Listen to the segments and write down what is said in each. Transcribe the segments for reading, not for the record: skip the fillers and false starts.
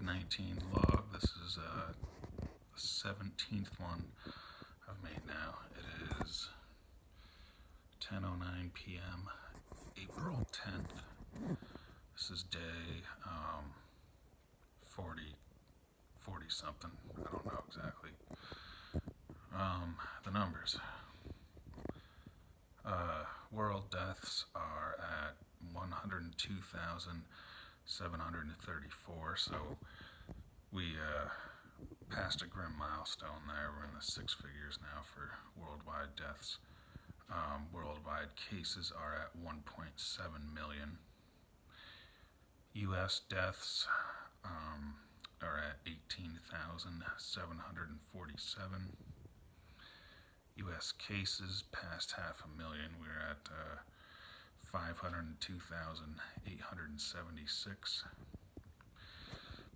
COVID-19 log. This is the 17th one I've made now. It is 10:09 p.m. April 10th. This is day 40 something. I don't know exactly. The numbers. World deaths are at 102,734, so we passed a grim milestone there. We're in the six figures now for worldwide deaths. Worldwide cases are at 1.7 million. U.S. deaths are at 18,747. U.S. cases passed 500,000. We're at 502,876.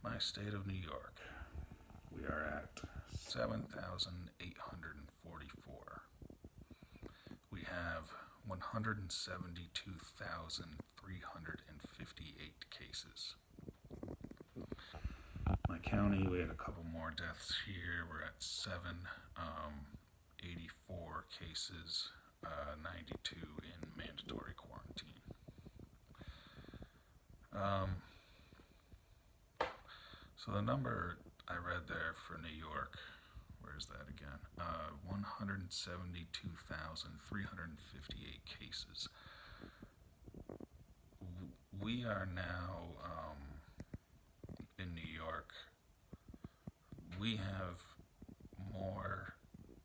My state of New York, we are at 7,844. We have 172,358 cases. My county, we had a couple more deaths here. We're at 84 cases, 92 in mandatory quarantine. So the number I read there for New York, where is that again? 172,358 cases. We are now in New York. We have more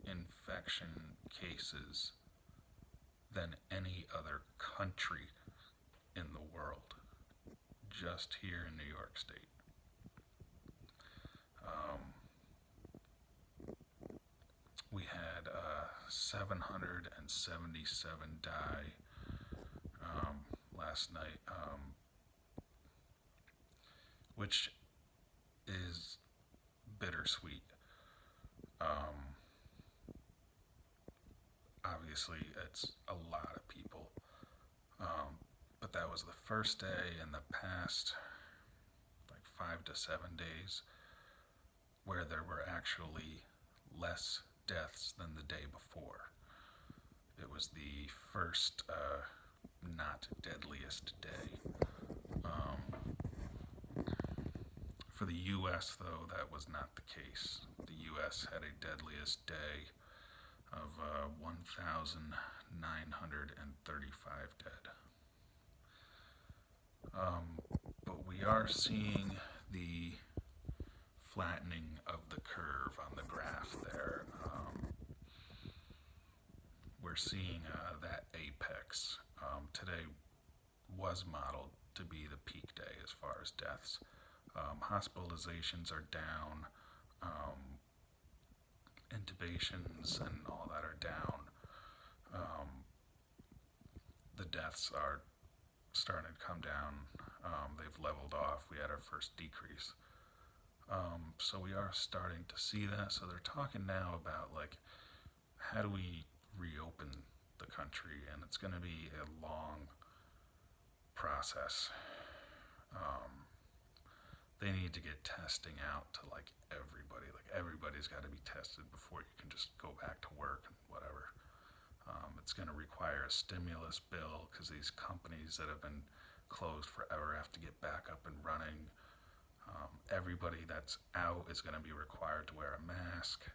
infection cases than any other country in the world, just here in New York State. We had 777 die last night, which is bittersweet. Obviously, it's a lot of people, but that was the first day in the past 5 to 7 days where there were actually less deaths than the day before. It was the first not deadliest day. For the U.S., though, that was not the case. The U.S. had a deadliest day of 1,935 dead. But we are seeing the flattening of the curve on the graph there. We're seeing that apex. Today was modeled to be the peak day as far as deaths. Hospitalizations are down. Intubations and all that are down. The deaths are starting to come down. They've leveled off. We had our first decrease. So we are starting to see that. So they're talking now about how do we reopen the country, and it's going to be a long process. They need to get testing out to everybody. Everybody's got to be tested before you can just go back to work and whatever. It's going to require a stimulus bill because these companies that have been closed forever have to get back up and running. Everybody that's out is going to be required to wear a mask.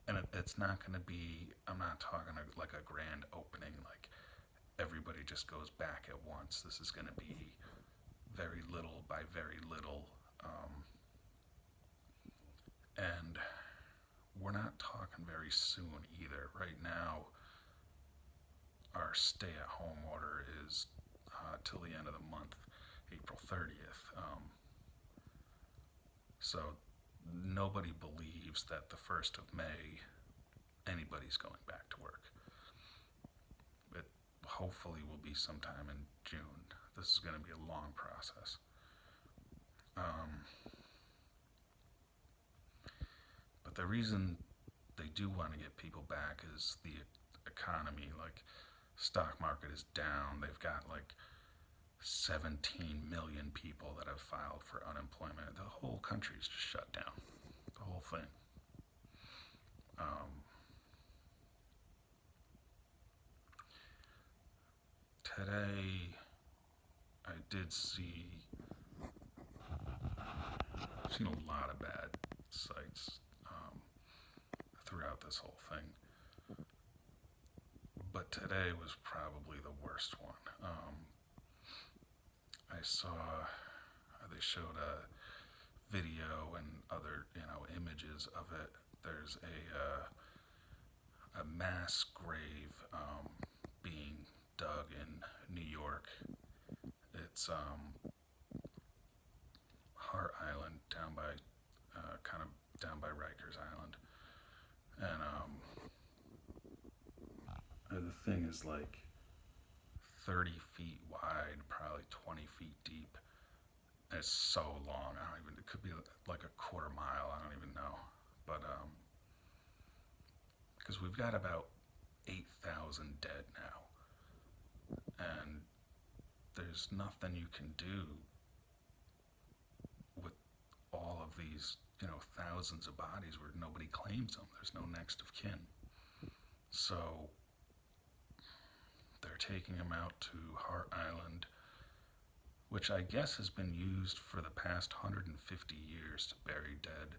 And it's not going to be, I'm not talking like a grand opening, everybody just goes back at once. This is going to be very little by very little. And we're not talking very soon either. Right now, our stay-at-home order is till the end of the month, April 30th. So nobody believes that the 1st of May anybody's going back to work. It hopefully will be sometime in June. This is going to be a long process. But the reason they do want to get people back is the economy. Stock market is down. They've got 17 million people that have filed for unemployment. The whole country's just shut down. The whole thing. Today, I did see, I've seen a lot of bad sights throughout this whole thing. But today was probably the worst one. I saw, they showed a video and other, images of it. There's a mass grave being dug in New York. It's Hart Island, down by kind of down by Rikers Island, and the thing is like 30 feet wide, probably 20 feet deep. It's so long. It could be like a quarter mile. I don't even know. But, because we've got about 8,000 dead now. And there's nothing you can do with all of these, thousands of bodies where nobody claims them. There's no next of kin. So they're taking them out to Hart Island, which I guess has been used for the past 150 years to bury dead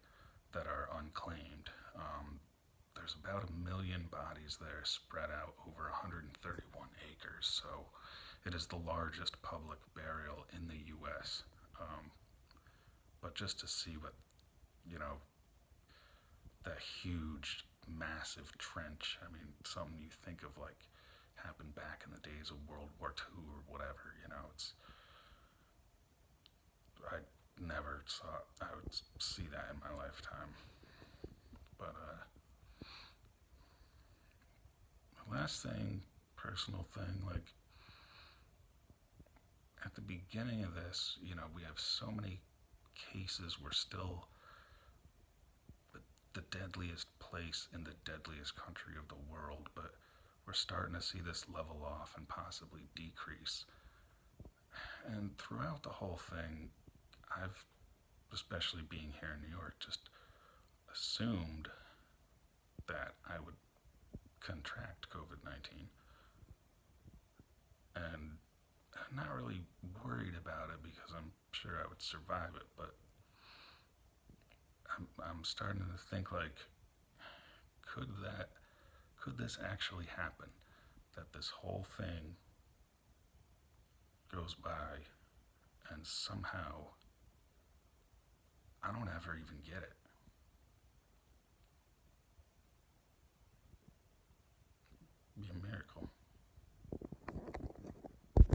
that are unclaimed. There's about 1 million bodies there spread out over 131 acres, so it is the largest public burial in the U.S. But just to see what, that huge, massive trench, something you think of like happened back in the days of World War II or whatever, I never thought I would see that in my lifetime. But last thing, personal thing, like at the beginning of this, we have so many cases. We're still the deadliest place in the deadliest country of the world, but we're starting to see this level off and possibly decrease. And throughout the whole thing, I've, especially being here in New York, just assumed that I would contract COVID-19. And I'm not really worried about it because I'm sure I would survive it, but I'm starting to think like, could this actually happen? That this whole thing goes by and somehow I don't ever even get it.